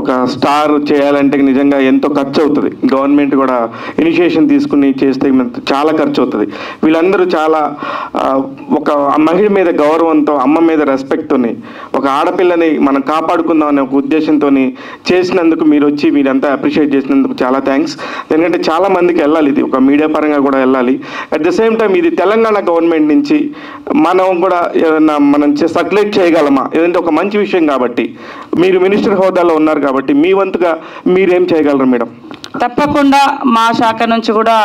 ఒక స్టార్ చేయాలంటే నిజంగా ఎంతో ఖర్చు అవుతుంది. గవర్నమెంట్ కూడా ఇనిషియేషన్ తీసుకుని చేస్తే చాలా ఖర్చు అవుతుంది. వీళ్ళందరూ చాలా ఒక మహిళ మీద గౌరవంతో, అమ్మ మీద రెస్పెక్ట్తోని, ఒక ఆడపిల్లని మనం కాపాడుకుందాం అనే ఒక ఉద్దేశంతో చేసినందుకు మీరు వచ్చి మీరంతా అప్రిషియేట్ చేసినందుకు చాలా థ్యాంక్స్. ఎందుకంటే చాలా మందికి వెళ్ళాలి, ఇది ఒక మీడియా పరంగా కూడా వెళ్ళాలి. అట్ ద సేమ్ టైం ఇది తెలంగాణ గవర్నమెంట్ నుంచి మనం కూడా ఏదన్నా మనం సర్క్యులేట్ చేయగలమా, ఏదంటే ఒక మంచి విషయం కాబట్టి, మీరు మినిస్టర్ హోదాలో ఉన్నారు కాబట్టి మీ వంతుగా మీరేం చేయగలరు మేడం? తప్పకుండా మా శాఖ నుంచి కూడా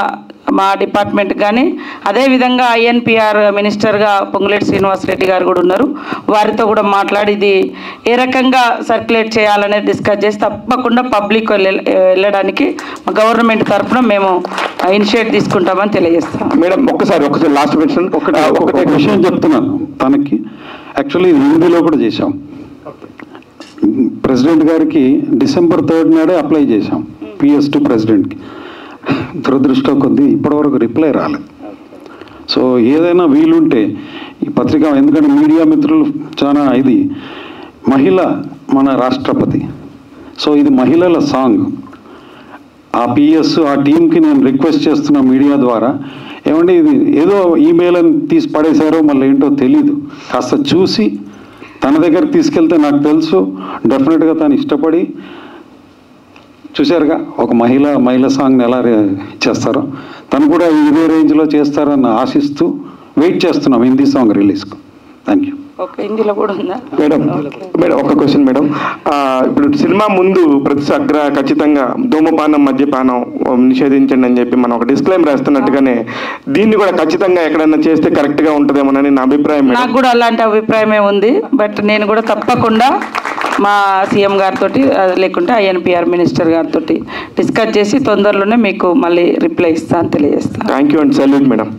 మా డిపార్ట్మెంట్ కానీ, అదేవిధంగా INPR మినిస్టర్గా పొంగులేటి శ్రీనివాసరెడ్డి గారు కూడా ఉన్నారు, వారితో కూడా మాట్లాడి ఇది ఏ రకంగా సర్క్యులేట్ చేయాలనేది డిస్కస్ చేసి తప్పకుండా పబ్లిక్ వెళ్ళడానికి గవర్నమెంట్ తరఫున మేము ఇనిషియేట్ తీసుకుంటామని తెలియజేస్తాం. మేడం ఒకసారి లాస్ట్ క్వశ్చన్ ఒకటే విషయం చెప్తున్నాను. తనకి యాక్చువల్లీ హిందీలో కూడా చేశాం. ప్రెసిడెంట్ గారికి December 3rd నాడే అప్లై చేశాం PS2 ప్రెసిడెంట్కి. దురదృష్టం కొద్దీ ఇప్పటివరకు రిప్లై రాలేదు. సో ఏదైనా వీలుంటే ఈ పత్రిక, ఎందుకంటే మీడియా మిత్రులు చాలా ఇది మహిళ మన రాష్ట్రపతి, సో ఇది మహిళల సాంగ్. ఆ PS ఆ టీంకి నేను రిక్వెస్ట్ చేస్తున్న మీడియా ద్వారా, ఏమంటే ఇది ఏదో ఈమెయిల్ అని తీసి పడేశారో మళ్ళీ ఏంటో తెలీదు, కాస్త చూసి తన దగ్గరికి తీసుకెళ్తే నాకు తెలుసు డెఫినెట్గా తను ఇష్టపడి, చూశారుగా ఒక మహిళ సాంగ్ని ఎలా చేస్తారో, తను కూడా ఇదే రేంజ్లో చేస్తారని ఆశిస్తూ వెయిట్ చేస్తున్నాం హిందీ సాంగ్ రిలీజ్కు. Thank you. ఓకే, హిందీలో కూడా ఉందా మేడం? ఒక క్వశ్చన్ మేడం. ఇప్పుడు సినిమా ముందు ప్రతి ఖచ్చితంగా ధూమపానం, మద్యపానం నిషేధించండి అని చెప్పి మనం ఒక డిస్క్లైమర్ రాస్తున్నట్టుగానే దీన్ని కూడా ఖచ్చితంగా ఎక్కడైనా చేస్తే కరెక్ట్గా ఉంటుందేమోనని నా అభిప్రాయం. నాకు కూడా అలాంటి అభిప్రాయమే ఉంది. బట్ నేను కూడా తప్పకుండా మా CM గారితో లేకుంటే INPR మినిస్టర్ గారితో డిస్కస్ చేసి తొందరలోనే మీకు మళ్ళీ రిప్లై ఇస్తాను తెలియజేస్తాను. Thank you and salute madam.